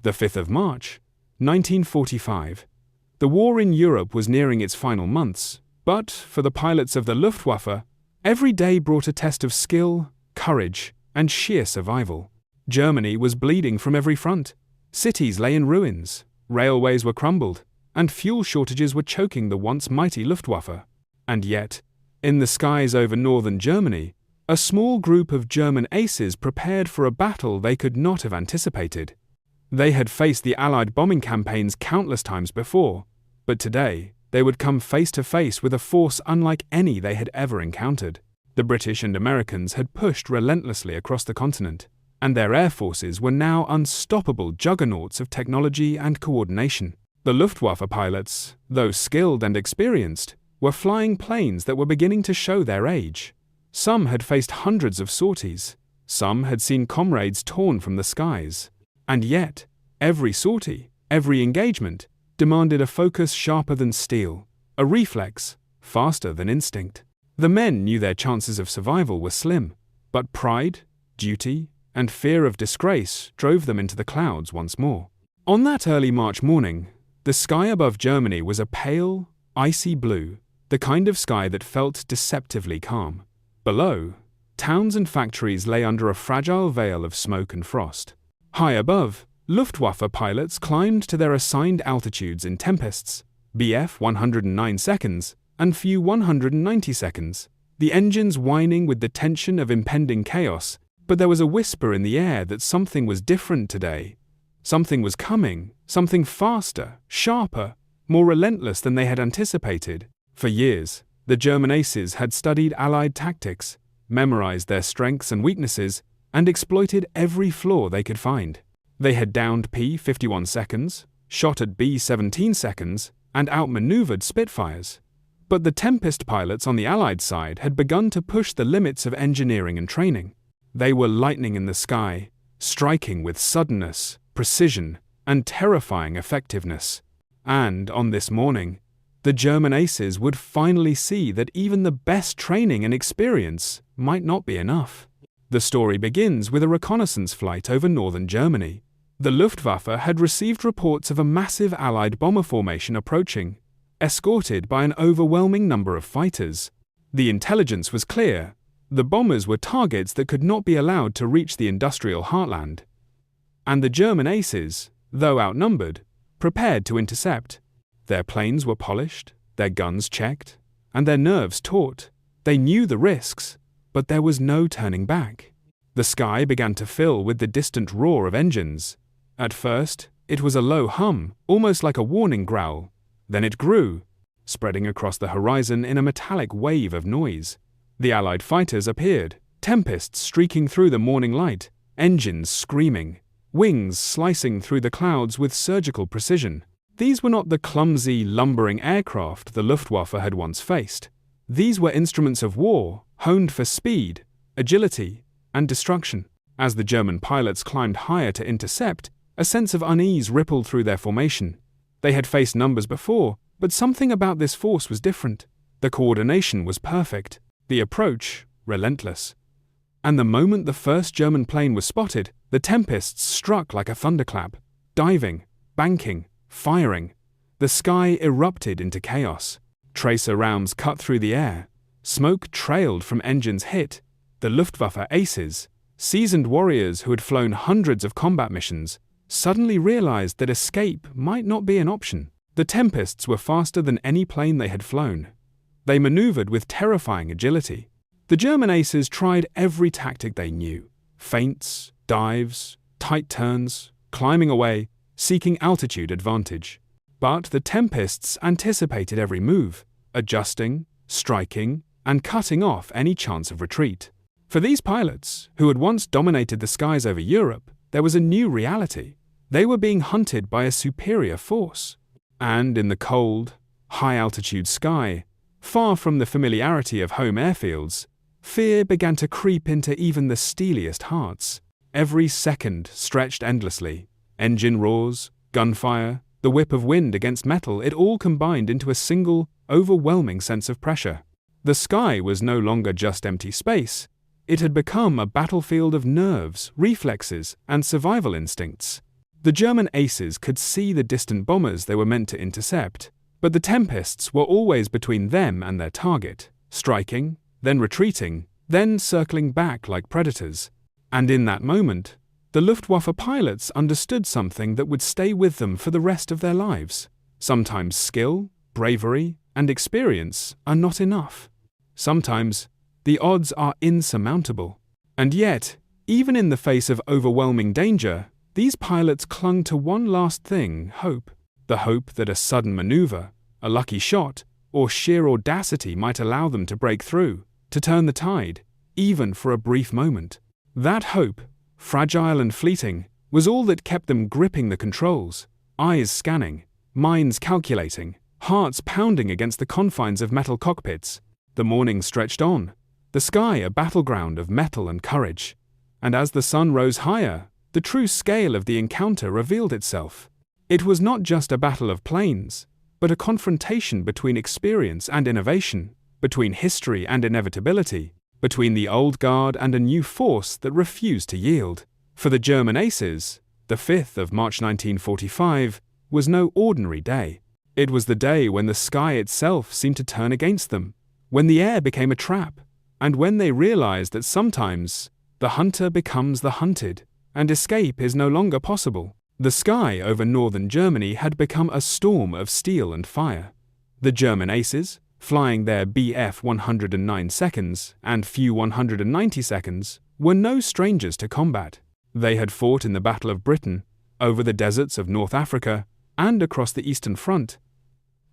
The 5th of March, 1945. The war in Europe was nearing its final months, but for the pilots of the Luftwaffe, every day brought a test of skill, courage, and sheer survival. Germany was bleeding from every front. Cities lay in ruins, railways were crumbled, and fuel shortages were choking the once mighty Luftwaffe. And yet, in the skies over northern Germany, a small group of German aces prepared for a battle they could not have anticipated. They had faced the Allied bombing campaigns countless times before, but today they would come face to face with a force unlike any they had ever encountered. The British and Americans had pushed relentlessly across the continent, and their air forces were now unstoppable juggernauts of technology and coordination. The Luftwaffe pilots, though skilled and experienced, were flying planes that were beginning to show their age. Some had faced hundreds of sorties, some had seen comrades torn from the skies. And yet, every sortie, every engagement, demanded a focus sharper than steel, a reflex faster than instinct. The men knew their chances of survival were slim, but pride, duty, and fear of disgrace drove them into the clouds once more. On that early March morning, the sky above Germany was a pale, icy blue, the kind of sky that felt deceptively calm. Below, towns and factories lay under a fragile veil of smoke and frost. High above, Luftwaffe pilots climbed to their assigned altitudes in Tempests, BF 109 seconds, and FU 190 seconds, the engines whining with the tension of impending chaos, but there was a whisper in the air that something was different today. Something was coming, something faster, sharper, more relentless than they had anticipated. For years, the German aces had studied Allied tactics, memorized their strengths and weaknesses, and exploited every flaw they could find. They had downed P 51 seconds, shot at B 17 seconds, and outmaneuvered Spitfires. But the Tempest pilots on the Allied side had begun to push the limits of engineering and training. They were lightning in the sky, striking with suddenness, precision, and terrifying effectiveness. And on this morning, the German aces would finally see that even the best training and experience might not be enough. The story begins with a reconnaissance flight over northern Germany. The Luftwaffe had received reports of a massive Allied bomber formation approaching, escorted by an overwhelming number of fighters. The intelligence was clear. The bombers were targets that could not be allowed to reach the industrial heartland. And the German aces, though outnumbered, prepared to intercept. Their planes were polished, their guns checked, and their nerves taut. They knew the risks, but there was no turning back. The sky began to fill with the distant roar of engines. At first, it was a low hum, almost like a warning growl. Then it grew, spreading across the horizon in a metallic wave of noise. The Allied fighters appeared, tempests streaking through the morning light, engines screaming, wings slicing through the clouds with surgical precision. These were not the clumsy, lumbering aircraft the Luftwaffe had once faced. These were instruments of war, honed for speed, agility, and destruction. As the German pilots climbed higher to intercept, a sense of unease rippled through their formation. They had faced numbers before, but something about this force was different. The coordination was perfect, the approach relentless. And the moment the first German plane was spotted, the Tempests struck like a thunderclap, diving, banking, firing. The sky erupted into chaos. Tracer rounds cut through the air. Smoke trailed from engines hit. The Luftwaffe aces, seasoned warriors who had flown hundreds of combat missions, suddenly realized that escape might not be an option. The Tempests were faster than any plane they had flown. They maneuvered with terrifying agility. The German aces tried every tactic they knew: feints, dives, tight turns, climbing away, seeking altitude advantage. But the Tempests anticipated every move, adjusting, striking, and cutting off any chance of retreat. For these pilots, who had once dominated the skies over Europe, there was a new reality. They were being hunted by a superior force. And in the cold, high-altitude sky, far from the familiarity of home airfields, fear began to creep into even the steeliest hearts. Every second stretched endlessly. Engine roars, gunfire, the whip of wind against metal, it all combined into a single, overwhelming sense of pressure. The sky was no longer just empty space. It had become a battlefield of nerves, reflexes, and survival instincts. The German aces could see the distant bombers they were meant to intercept, but the Tempests were always between them and their target, striking, then retreating, then circling back like predators. And in that moment, the Luftwaffe pilots understood something that would stay with them for the rest of their lives. Sometimes skill, bravery, and experience are not enough. Sometimes, the odds are insurmountable. And yet, even in the face of overwhelming danger, these pilots clung to one last thing: hope. The hope that a sudden maneuver, a lucky shot, or sheer audacity might allow them to break through, to turn the tide, even for a brief moment. That hope, fragile and fleeting, was all that kept them gripping the controls, eyes scanning, minds calculating, hearts pounding against the confines of metal cockpits. The morning stretched on, the sky a battleground of metal and courage. And as the sun rose higher, the true scale of the encounter revealed itself. It was not just a battle of planes, but a confrontation between experience and innovation, between history and inevitability, between the old guard and a new force that refused to yield. For the German aces, the 5th of March 1945 was no ordinary day. It was the day when the sky itself seemed to turn against them, when the air became a trap, and when they realized that sometimes the hunter becomes the hunted, and escape is no longer possible. The sky over northern Germany had become a storm of steel and fire. The German aces, flying their Bf 109 seconds and Fu 190 seconds, were no strangers to combat. They had fought in the Battle of Britain, over the deserts of North Africa, and across the Eastern Front.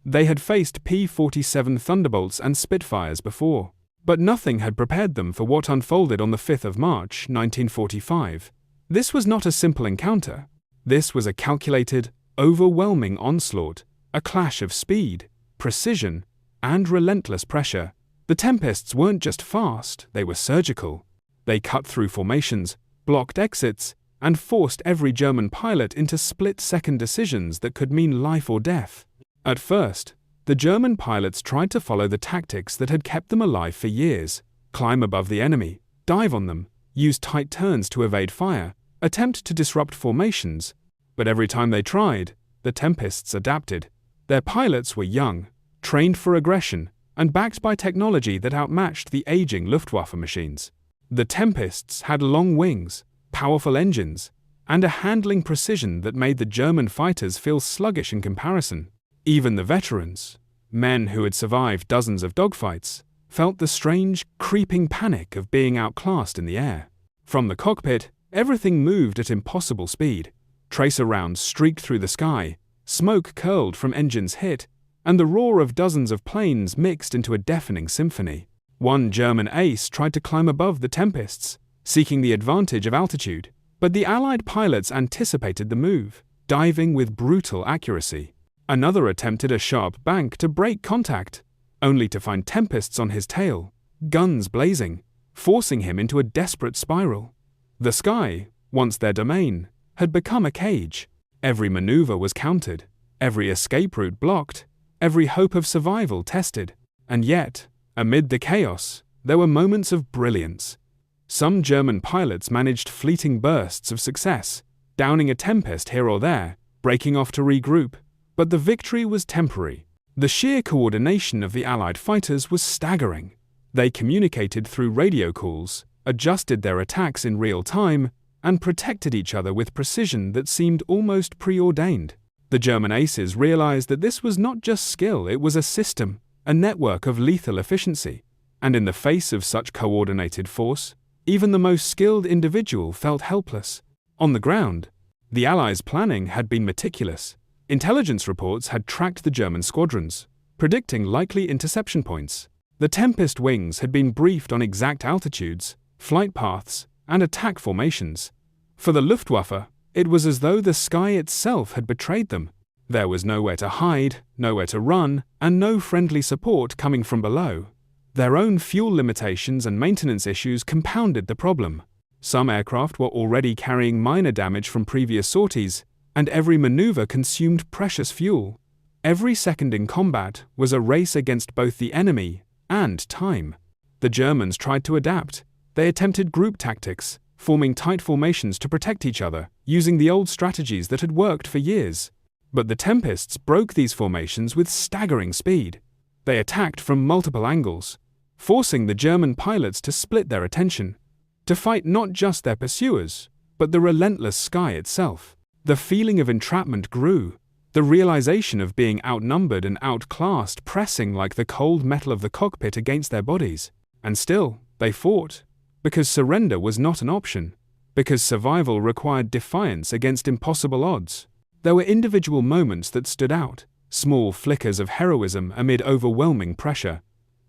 They had faced P-47 Thunderbolts and Spitfires before, but nothing had prepared them for what unfolded on the 5th of March 1945. This was not a simple encounter. This was a calculated, overwhelming onslaught, a clash of speed, precision, and relentless pressure. The Tempests weren't just fast, they were surgical. They cut through formations, blocked exits, and forced every German pilot into split-second decisions that could mean life or death. At first, the German pilots tried to follow the tactics that had kept them alive for years: climb above the enemy, dive on them, use tight turns to evade fire, attempt to disrupt formations. But every time they tried, the Tempests adapted. Their pilots were young, trained for aggression, and backed by technology that outmatched the aging Luftwaffe machines. The Tempests had long wings, powerful engines, and a handling precision that made the German fighters feel sluggish in comparison. Even the veterans, men who had survived dozens of dogfights, felt the strange, creeping panic of being outclassed in the air. From the cockpit, everything moved at impossible speed. Tracer rounds streaked through the sky, smoke curled from engines hit, and the roar of dozens of planes mixed into a deafening symphony. One German ace tried to climb above the Tempests, seeking the advantage of altitude, but the Allied pilots anticipated the move, diving with brutal accuracy. Another attempted a sharp bank to break contact, only to find Tempests on his tail, guns blazing, forcing him into a desperate spiral. The sky, once their domain, had become a cage. Every maneuver was counted, every escape route blocked, every hope of survival tested. And yet, amid the chaos, there were moments of brilliance. Some German pilots managed fleeting bursts of success, downing a Tempest here or there, breaking off to regroup. But the victory was temporary. The sheer coordination of the Allied fighters was staggering. They communicated through radio calls, adjusted their attacks in real time, and protected each other with precision that seemed almost preordained. The German aces realized that this was not just skill, it was a system, a network of lethal efficiency. And in the face of such coordinated force, even the most skilled individual felt helpless. On the ground, the Allies' planning had been meticulous. Intelligence reports had tracked the German squadrons, predicting likely interception points. The Tempest wings had been briefed on exact altitudes, flight paths, and attack formations. For the Luftwaffe, it was as though the sky itself had betrayed them. There was nowhere to hide, nowhere to run, and no friendly support coming from below. Their own fuel limitations and maintenance issues compounded the problem. Some aircraft were already carrying minor damage from previous sorties, and every maneuver consumed precious fuel. Every second in combat was a race against both the enemy and time. The Germans tried to adapt. They attempted group tactics, forming tight formations to protect each other, using the old strategies that had worked for years. But the Tempests broke these formations with staggering speed. They attacked from multiple angles, forcing the German pilots to split their attention, to fight not just their pursuers, but the relentless sky itself. The feeling of entrapment grew, the realization of being outnumbered and outclassed pressing like the cold metal of the cockpit against their bodies. And still, they fought, because surrender was not an option, because survival required defiance against impossible odds. There were individual moments that stood out, small flickers of heroism amid overwhelming pressure.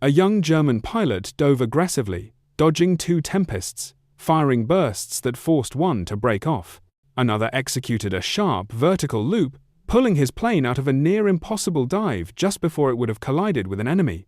A young German pilot dove aggressively, dodging 2 Tempests, firing bursts that forced one to break off. Another executed a sharp, vertical loop, pulling his plane out of a near-impossible dive just before it would have collided with an enemy.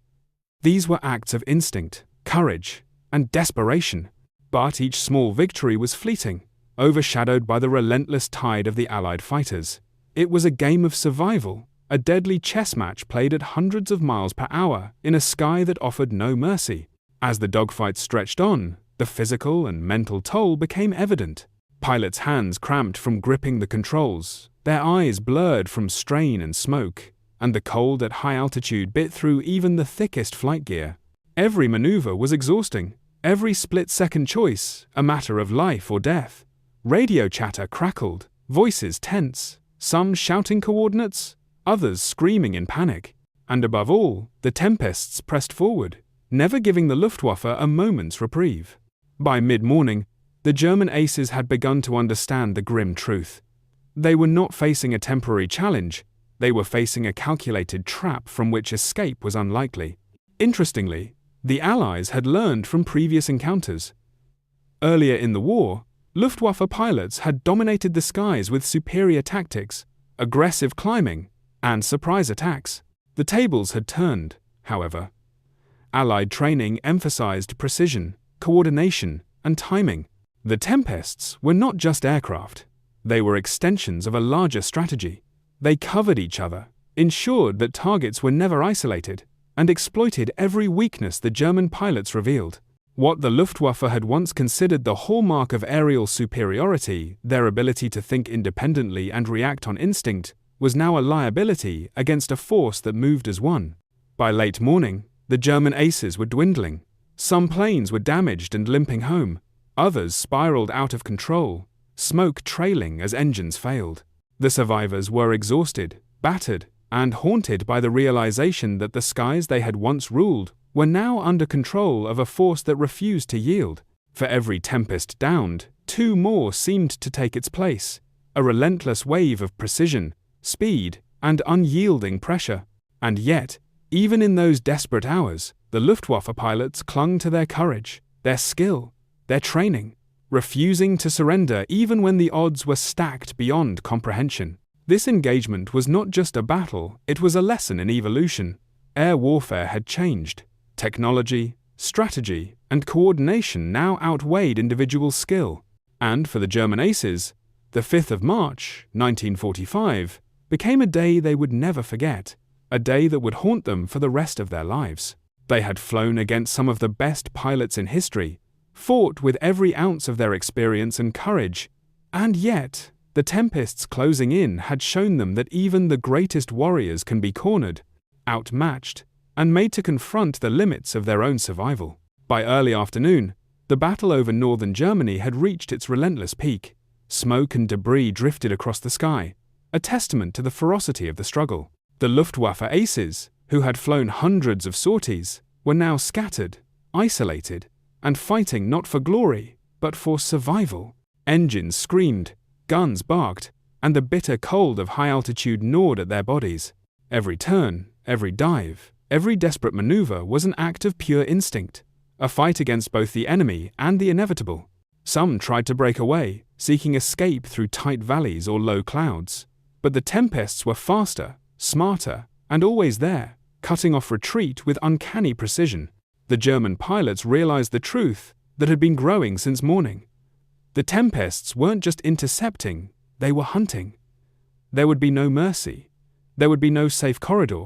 These were acts of instinct, courage, and desperation. But each small victory was fleeting, overshadowed by the relentless tide of the Allied fighters. It was a game of survival, a deadly chess match played at hundreds of miles per hour in a sky that offered no mercy. As the dogfight stretched on, the physical and mental toll became evident. Pilots' hands cramped from gripping the controls, their eyes blurred from strain and smoke, and the cold at high altitude bit through even the thickest flight gear. Every maneuver was exhausting, every split-second choice a matter of life or death. Radio chatter crackled, voices tense, some shouting coordinates, others screaming in panic. And above all, the Tempests pressed forward, never giving the Luftwaffe a moment's reprieve. By mid-morning, the German aces had begun to understand the grim truth. They were not facing a temporary challenge, they were facing a calculated trap from which escape was unlikely. Interestingly, the Allies had learned from previous encounters. Earlier in the war, Luftwaffe pilots had dominated the skies with superior tactics, aggressive climbing, and surprise attacks. The tables had turned, however. Allied training emphasized precision, coordination, and timing. The Tempests were not just aircraft. They were extensions of a larger strategy. They covered each other, ensured that targets were never isolated, and exploited every weakness the German pilots revealed. What the Luftwaffe had once considered the hallmark of aerial superiority, their ability to think independently and react on instinct, was now a liability against a force that moved as one. By late morning, the German aces were dwindling. Some planes were damaged and limping home. Others spiraled out of control, smoke trailing as engines failed. The survivors were exhausted, battered, and haunted by the realization that the skies they had once ruled were now under control of a force that refused to yield. For every Tempest downed, 2 more seemed to take its place, a relentless wave of precision, speed, and unyielding pressure. And yet, even in those desperate hours, the Luftwaffe pilots clung to their courage, their skill, their training, refusing to surrender even when the odds were stacked beyond comprehension. This engagement was not just a battle, it was a lesson in evolution. Air warfare had changed. Technology, strategy, and coordination now outweighed individual skill. And for the German aces, the 5th of March, 1945, became a day they would never forget, a day that would haunt them for the rest of their lives. They had flown against some of the best pilots in history, fought with every ounce of their experience and courage, and yet, the Tempests closing in had shown them that even the greatest warriors can be cornered, outmatched, and made to confront the limits of their own survival. By early afternoon, the battle over northern Germany had reached its relentless peak. Smoke and debris drifted across the sky, a testament to the ferocity of the struggle. The Luftwaffe aces, who had flown hundreds of sorties, were now scattered, isolated, and fighting not for glory, but for survival. Engines screamed, guns barked, and the bitter cold of high altitude gnawed at their bodies. Every turn, every dive, every desperate maneuver was an act of pure instinct, a fight against both the enemy and the inevitable. Some tried to break away, seeking escape through tight valleys or low clouds, but the Tempests were faster, smarter, and always there, cutting off retreat with uncanny precision. The German pilots realized the truth that had been growing since morning. The Tempests weren't just intercepting, they were hunting. There would be no mercy. There would be no safe corridor.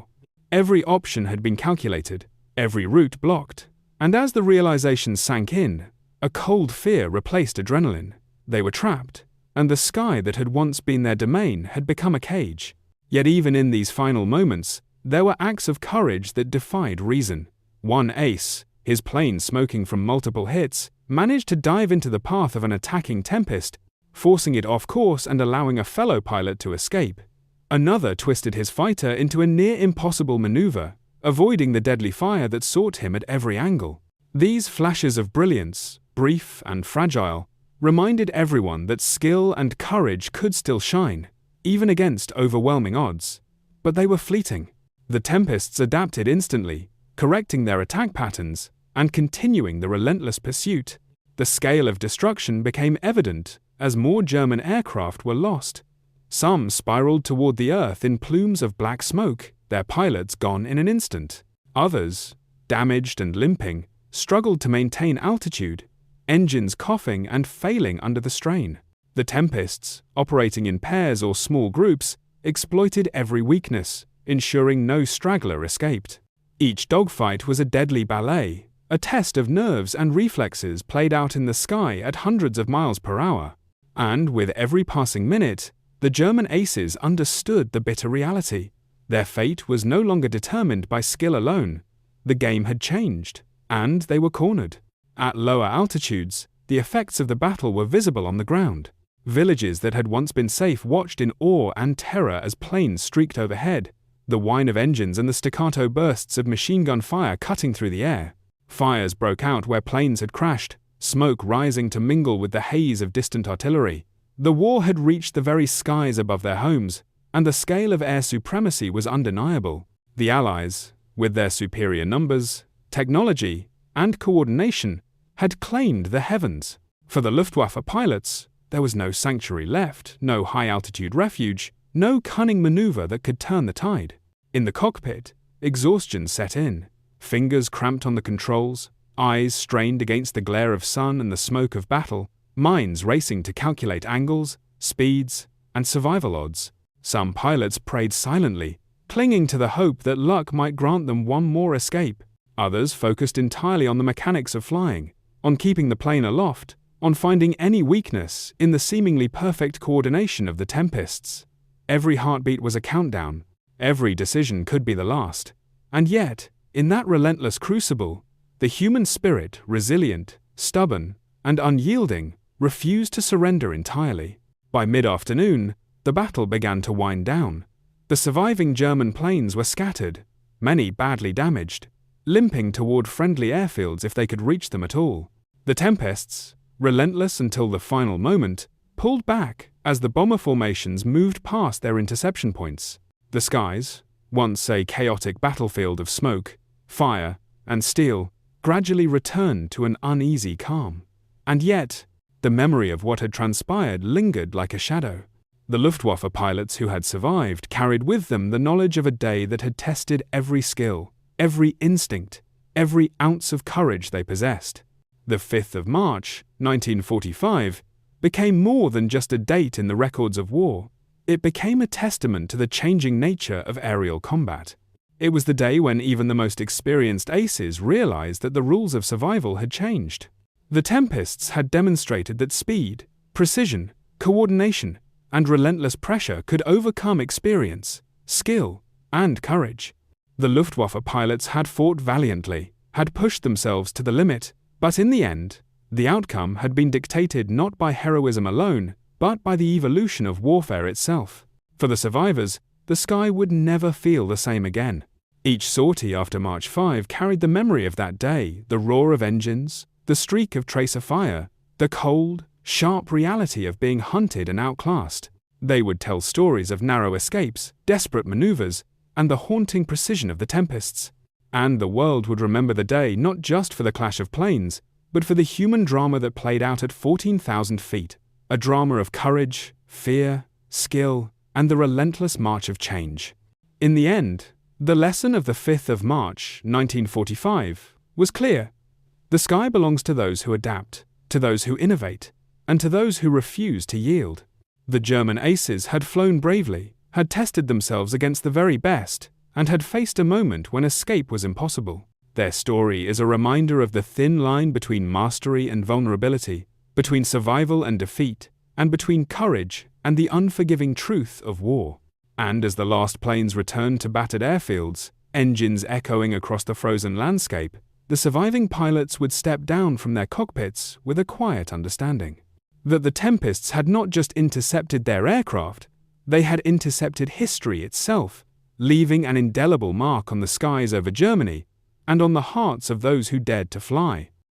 Every option had been calculated, every route blocked. And as the realization sank in, A cold fear replaced adrenaline. They were trapped, and the sky that had once been their domain had become a cage. Yet even in these final moments, there were acts of courage that defied reason. One ace, his plane smoking from multiple hits, managed to dive into the path of an attacking Tempest, forcing it off course and allowing a fellow pilot to escape. Another twisted his fighter into a near-impossible maneuver, avoiding the deadly fire that sought him at every angle. These flashes of brilliance, brief and fragile, reminded everyone that skill and courage could still shine, even against overwhelming odds. But they were fleeting. The Tempests adapted instantly, correcting their attack patterns and continuing the relentless pursuit. The scale of destruction became evident as more German aircraft were lost. Some spiraled toward the earth in plumes of black smoke, their pilots gone in an instant. Others, damaged and limping, struggled to maintain altitude, engines coughing and failing under the strain. The Tempests, operating in pairs or small groups, exploited every weakness, ensuring no straggler escaped. Each dogfight was a deadly ballet, a test of nerves and reflexes played out in the sky at hundreds of miles per hour. And with every passing minute, the German aces understood the bitter reality. Their fate was no longer determined by skill alone. The game had changed, and they were cornered. At lower altitudes, the effects of the battle were visible on the ground. Villages that had once been safe watched in awe and terror as planes streaked overhead, the whine of engines and the staccato bursts of machine gun fire cutting through the air. Fires broke out where planes had crashed, smoke rising to mingle with the haze of distant artillery. The war had reached the very skies above their homes, and the scale of air supremacy was undeniable. The Allies, with their superior numbers, technology, and coordination, had claimed the heavens. For the Luftwaffe pilots, there was no sanctuary left, no high-altitude refuge, no cunning maneuver that could turn the tide. In the cockpit, exhaustion set in. Fingers cramped on the controls, eyes strained against the glare of sun and the smoke of battle, minds racing to calculate angles, speeds, and survival odds. Some pilots prayed silently, clinging to the hope that luck might grant them one more escape. Others focused entirely on the mechanics of flying, on keeping the plane aloft, on finding any weakness in the seemingly perfect coordination of the Tempests. Every heartbeat was a countdown. Every decision could be the last. And yet, in that relentless crucible, the human spirit, resilient, stubborn, and unyielding, refused to surrender entirely. By mid-afternoon, the battle began to wind down. The surviving German planes were scattered, many badly damaged, limping toward friendly airfields if they could reach them at all. The Tempests, relentless until the final moment, pulled back as the bomber formations moved past their interception points. The skies, once a chaotic battlefield of smoke, fire, and steel, gradually returned to an uneasy calm. And yet, the memory of what had transpired lingered like a shadow. The Luftwaffe pilots who had survived carried with them the knowledge of a day that had tested every skill, every instinct, every ounce of courage they possessed. The 5th of March, 1945, became more than just a date in the records of war. It became a testament to the changing nature of aerial combat. It was the day when even the most experienced aces realized that the rules of survival had changed. The Tempests had demonstrated that speed, precision, coordination, and relentless pressure could overcome experience, skill, and courage. The Luftwaffe pilots had fought valiantly, had pushed themselves to the limit, but in the end, the outcome had been dictated not by heroism alone, but by the evolution of warfare itself. For the survivors, the sky would never feel the same again. Each sortie after March 5 carried the memory of that day, the roar of engines, the streak of tracer fire, the cold, sharp reality of being hunted and outclassed. They would tell stories of narrow escapes, desperate maneuvers, and the haunting precision of the Tempests. And the world would remember the day not just for the clash of planes, but for the human drama that played out at 14,000 feet, a drama of courage, fear, skill, and the relentless march of change. In the end, the lesson of the 5th of March, 1945, was clear. The sky belongs to those who adapt, to those who innovate, and to those who refuse to yield. The German aces had flown bravely, had tested themselves against the very best, and had faced a moment when escape was impossible. Their story is a reminder of the thin line between mastery and vulnerability, between survival and defeat, and between courage and the unforgiving truth of war. And as the last planes returned to battered airfields, engines echoing across the frozen landscape, the surviving pilots would step down from their cockpits with a quiet understanding that the Tempests had not just intercepted their aircraft, they had intercepted history itself, leaving an indelible mark on the skies over Germany and on the hearts of those who dared to fly.